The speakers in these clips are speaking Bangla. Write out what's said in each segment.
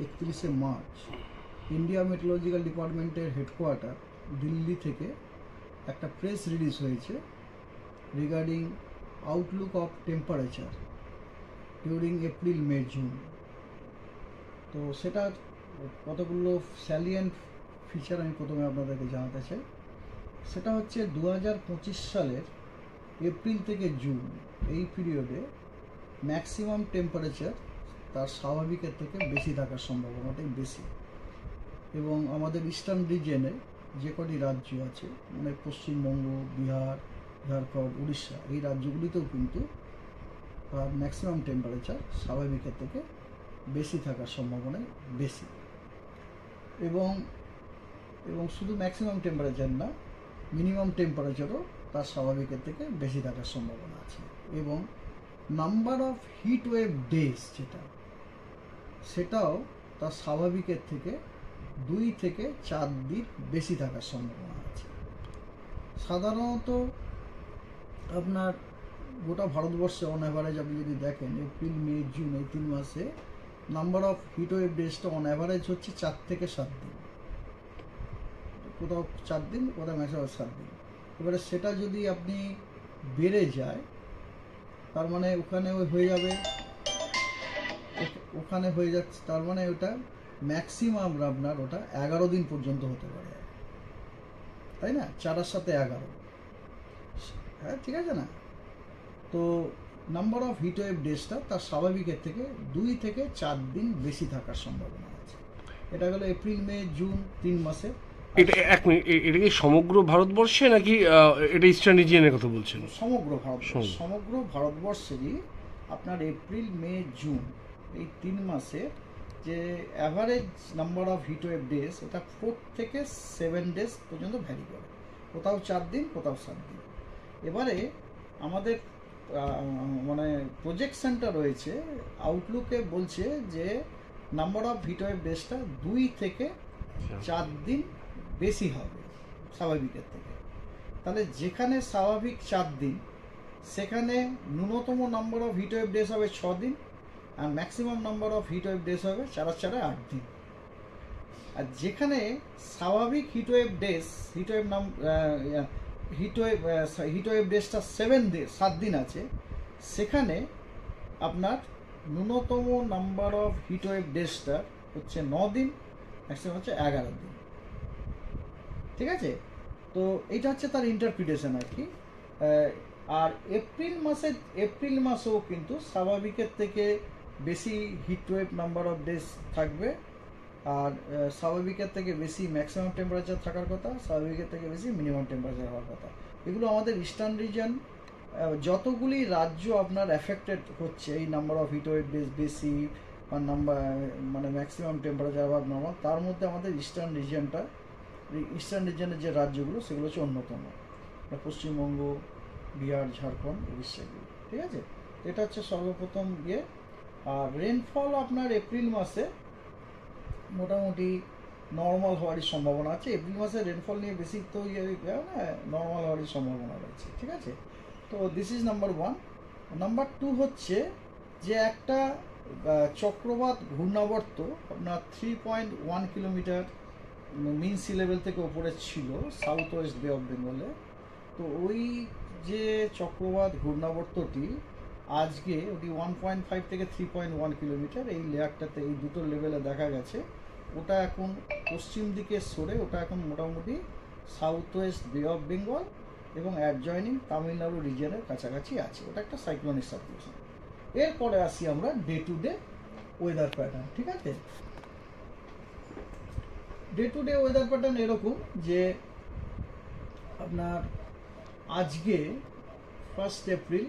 31শে মার্চ ইন্ডিয়া মেট্রোলজিক্যাল ডিপার্টমেন্টের হেডকোয়ার্টার দিল্লি থেকে একটা প্রেস রিলিজ হয়েছে regarding Outlook of temperature during April May June. তো সেটা কতগুলো স্যালিয়েন্ট ফিচার আমি প্রথমে আপনাদেরকে জানাতে চাই। সেটা হচ্ছে 2025 সালের এপ্রিল থেকে জুন এই পিরিয়ডে ম্যাক্সিমাম টেম্পারেচার তার স্বাভাবিকের থেকে বেশি থাকার সম্ভাবনাটাই বেশি, এবং আমাদের ইস্টার্ন রিজিয়নে যে কটি রাজ্য আছে মানে পশ্চিমবঙ্গ, বিহার, ঝাড়খণ্ড, উড়িষ্যা এই রাজ্যগুলিতেও কিন্তু তার ম্যাক্সিমাম টেম্পারেচার স্বাভাবিকের থেকে বেশি থাকার সম্ভাবনাই বেশি। এবং শুধু ম্যাক্সিমাম টেম্পারেচার না, মিনিমাম টেম্পারেচারও তার স্বাভাবিকের থেকে বেশি থাকার সম্ভাবনা আছে। এবং number of heat wave days সেটাও তার স্বাভাবিকের থেকে 2 থেকে 4 দিন বেশি থাকার সম্ভাবনা আছে। সাধারণত আপনার গোটা ভারতবর্ষে অন অ্যাভারেজ আপনি যদি দেখেন এপ্রিল মে জুন এই 3 মাসে নাম্বার অফ হিট ওয়েভ ডেজটা অন অ্যাভারেজ হচ্ছে 4 থেকে 7 দিন, কোথাও 4 দিন, কোথাও ম্যাক্সিমাম 7 দিন। এবারে সেটা যদি আপনি বেড়ে যায় তার মানে ওখানে হয়ে যাচ্ছে, তার মানে ওটা ম্যাক্সিমাম আপনার ওটা 11 দিন পর্যন্ত হতে পারে, তাই না? 4 আর 7 11, হ্যাঁ ঠিক আছে না? তো নাম্বার অফ হিট ওয়েভ ডেজটা তার স্বাভাবিকের থেকে 2 থেকে 4 দিন বেশি থাকার সম্ভাবনা আছে। এটা গেল এপ্রিল মে জুন 3 মাসে। এটা এক মিনিট, এটা কি সমগ্র ভারতবর্ষে নাকি এটা ইস্টার্ন রিজিয়নের কথা বলছেন? সমগ্র ভারতবর্ষেরই আপনার এপ্রিল মে জুন এই 3 মাসে যে average number of heat wave days এটা 4 থেকে 7 ডেজ পর্যন্ত ভ্যারি করে, কোথাও 4 দিন, কোথাও 7 দিন। এবারে আমাদের মানে প্রজেকশনটা রয়েছে আউটলুকে বলছে যে নাম্বার অফ হিট ওয়েভ ডেজটা 2 থেকে 4 দিন বেশি হবে স্বাভাবিকের থেকে। তাহলে যেখানে স্বাভাবিক 4 দিন সেখানে ন্যূনতম number of heat wave days হবে 6 দিন, আর maximum number of heat wave days হবে 4 আর 4 8 দিন। আর যেখানে স্বাভাবিক হিট ওয়েভ ডেজটা 7 দিন আছে সেখানে আপনার ন্যূনতম নাম্বার অফ হিট ওয়েভ ডেজটা হচ্ছে 9 দিন, ম্যাক্সিমাম হচ্ছে 11 দিন। ঠিক আছে? তো এইটা হচ্ছে তার ইন্টারপ্রিটেশন আর কি। আর এপ্রিল মাসেও কিন্তু স্বাভাবিকের থেকে বেশি heat wave number of days থাকবে, আর স্বাভাবিকের থেকে বেশি ম্যাক্সিমাম টেম্পারেচার থাকার কথা, স্বাভাবিকের থেকে বেশি মিনিমাম টেম্পারেচার হওয়ার কথা। এগুলো আমাদের ইস্টার্ন রিজন যতগুলি রাজ্য আপনার এফেক্টেড হচ্ছে এই number of heat wave days বেশি বা নাম্বার মানে ম্যাক্সিমাম টেম্পারেচার বা নর্মাল, তার মধ্যে আমাদের ইস্টার্ন রিজনের যে রাজ্যগুলো সেগুলো হচ্ছে অন্যতম, পশ্চিমবঙ্গ, বিহার, ঝাড়খণ্ড, উড়িষ্যা। ঠিক আছে? এটা হচ্ছে সর্বপ্রথম ইয়ে। আর রেনফল আপনার এপ্রিল মাসে মোটামুটি নর্মাল হওয়ারই সম্ভাবনা আছে। এপ্রিল মাসে রেনফল নিয়ে বেশি তো নর্মাল হওয়ারই সম্ভাবনা রয়েছে। ঠিক আছে? তো দিস ইজ নাম্বার 1। নাম্বার 2 হচ্ছে যে একটা চক্রবাত ঘূর্ণাবর্ত আপনার 3.1 কিলোমিটার মিন সি লেভেল থেকে ওপরে ছিল সাউথ ওয়েস্ট বে অফ বেঙ্গলে। তো ওই যে চক্রবাত ঘূর্ণাবর্তটি আজকে ওটি 1.5 থেকে 3.1 কিলোমিটার এই লেয়ারটাতে, এই দুটো লেভেলে দেখা গেছে। ওটা এখন পশ্চিম দিকে সরে ওটা এখন মোটামুটি সাউথ ওয়েস্ট বে অফ বেঙ্গল এবং অ্যাডজয়নিং তামিলনাড়ু রিজিয়নের কাছাকাছি আছে। ওটা একটা সাইক্লোনিক সার্কুলেশন। এরপরে আসি আমরা day to day weather pattern. ঠিক আছে? Day to day weather pattern এরকম যে আপনার আজকে 1 এপ্রিল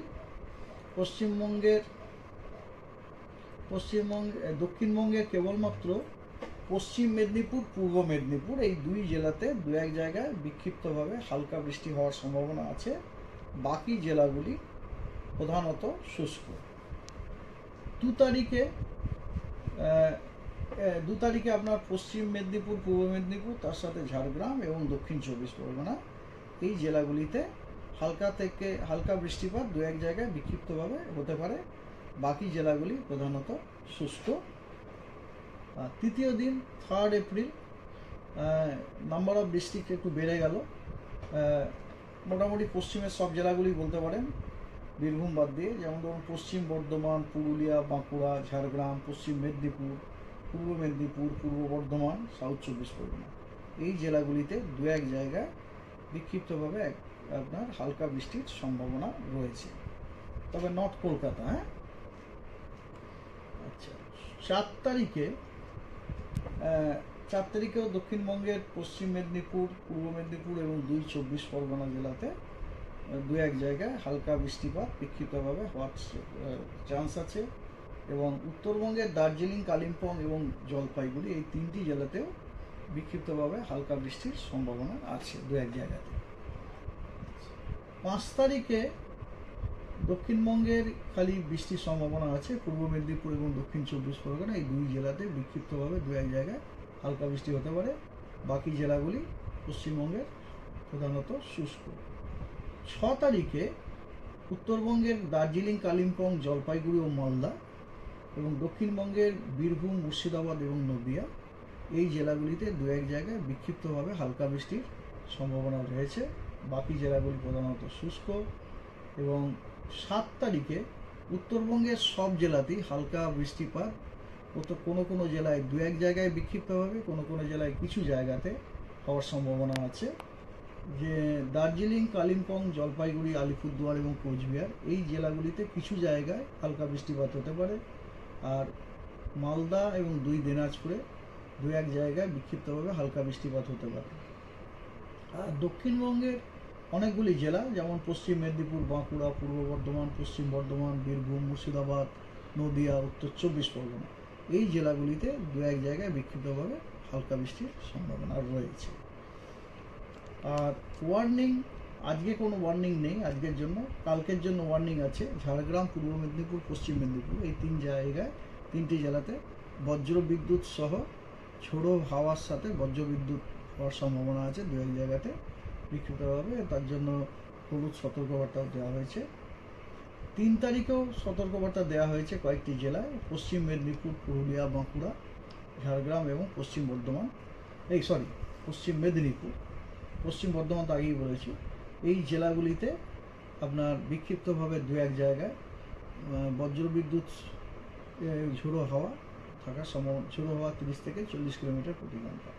দক্ষিণবঙ্গের কেবলমাত্র পশ্চিম মেদিনীপুর, পূর্ব মেদিনীপুর এই 2 জেলাতে 2-1 জায়গায় বিক্ষিপ্তভাবে হালকা বৃষ্টি হওয়ার সম্ভাবনা আছে। বাকি জেলাগুলি প্রধানত শুষ্ক। 2 তারিখে আপনার পশ্চিম মেদিনীপুর, পূর্ব মেদিনীপুর, তার সাথে ঝাড়গ্রাম এবং দক্ষিণ 24 পরগনা এই জেলাগুলিতে হালকা বৃষ্টিপাত 2-1 জায়গায় বিক্ষিপ্তভাবে হতে পারে। বাকি জেলাগুলি প্রধানত শুষ্ক। আর তৃতীয় দিন 3rd April number of district একটু বেড়ে গেল। মোটামুটি পশ্চিমের সব জেলাগুলি বলতে পারেন, বীরভূম বাদ দিয়ে, যেমন ধরুন পশ্চিম বর্ধমান, পুরুলিয়া, বাঁকুড়া, ঝাড়গ্রাম, পশ্চিম মেদিনীপুর, পূর্ব মেদিনীপুর, পূর্ব বর্ধমান, সাউথ 24 পরগনা, এই জেলাগুলিতে 2-1 জায়গায় বিক্ষিপ্তভাবে আপনার হালকা বৃষ্টির সম্ভাবনা রয়েছে, তবে নর্থ কলকাতা। আচ্ছা, 4 তারিখেও দক্ষিণবঙ্গের পশ্চিম মেদিনীপুর, পূর্ব মেদিনীপুর এবং 2 24 পরগনা জেলাতে 2-1 জায়গায় হালকা বৃষ্টিপাত বিক্ষিপ্তভাবে হওয়ার চান্স আছে, এবং উত্তরবঙ্গের দার্জিলিং, কালিম্পং এবং জলপাইগুড়ি, এই 3টি জেলাতেও বিক্ষিপ্তভাবে হালকা বৃষ্টির সম্ভাবনা আছে 2-1 জায়গাতে। 5 তারিখে দক্ষিণবঙ্গের খালি বৃষ্টির সম্ভাবনা আছে, পূর্ব মেদিনীপুর এবং দক্ষিণ 24 পরগনা, এই 2 জেলাতে বিক্ষিপ্তভাবে 2-1 জায়গায় হালকা বৃষ্টি হতে পারে। বাকি জেলাগুলি পশ্চিমবঙ্গের প্রধানত শুষ্ক। 6 তারিখে উত্তরবঙ্গের দার্জিলিং, কালিম্পং, জলপাইগুড়ি ও মালদা এবং দক্ষিণবঙ্গের বীরভূম, মুর্শিদাবাদ এবং নদিয়া, এই জেলাগুলিতে 2-1 জায়গায় বিক্ষিপ্তভাবে হালকা বৃষ্টির সম্ভাবনা রয়েছে। বাকি জেলাগুলি প্রধানত শুষ্ক। এবং 7 তারিখে উত্তরবঙ্গের সব জেলাতেই হালকা বৃষ্টিপাত, কোনো কোনো জেলায় 2-1 জায়গায় বিক্ষিপ্তভাবে, কোনো কোনো জেলায় কিছু জায়গাতে হওয়ার সম্ভাবনা আছে। যে দার্জিলিং, কালিম্পং, জলপাইগুড়ি, আলিপুরদুয়ার এবং কোচবিহার, এই জেলাগুলিতে কিছু জায়গায় হালকা বৃষ্টিপাত হতে পারে। আর মালদা এবং 2 দিনাজপুরে 2-1 জায়গায় বিক্ষিপ্তভাবে হালকা বৃষ্টিপাত হতে পারে। আর দক্ষিণবঙ্গের অনেকগুলি জেলা, যেমন পশ্চিম মেদিনীপুর, বাঁকুড়া, পূর্ব বর্ধমান, পশ্চিম বর্ধমান, বীরভূম, মুর্শিদাবাদ, নদিয়া, উত্তর 24 পরগনা, এই জেলাগুলিতে 2-1 জায়গায় বিক্ষিপ্তভাবে হালকা বৃষ্টির সম্ভাবনা রয়েছে। আর ওয়ার্নিং, আজকে কোনো ওয়ার্নিং নেই আজকের জন্য, কালকের জন্য ওয়ার্নিং আছে। ঝাড়গ্রাম, পূর্ব মেদিনীপুর, পশ্চিম মেদিনীপুর, এই 3 জায়গায়, 3টি জেলাতে বজ্র বিদ্যুৎ সহ ঝোড়ো হাওয়ার সাথে বজ্র বিদ্যুৎ হওয়ার সম্ভাবনা আছে 2-1 জায়গাতে বিক্ষিপ্তভাবে, তার জন্য হলুদ সতর্কবার্তাও দেওয়া হয়েছে। 3 তারিখেও সতর্কবার্তা দেওয়া হয়েছে কয়েকটি জেলায়, পশ্চিম মেদিনীপুর, পুরুলিয়া, বাঁকুড়া, ঝাড়গ্রাম এবং পশ্চিম বর্ধমান, পশ্চিম মেদিনীপুর, পশ্চিম বর্ধমান তো আগেই বলেছি, এই জেলাগুলিতে আপনার বিক্ষিপ্তভাবে 2-1 জায়গায় বজ্রবিদ্যুৎ, ঝোড়ো হাওয়া থাকার সম্ভাবনা, ঝোড়ো হাওয়া 30 থেকে 40 কিলোমিটার প্রতি ঘন্টা।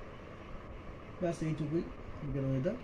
ব্যাস এইটুকুই ওয়েদার।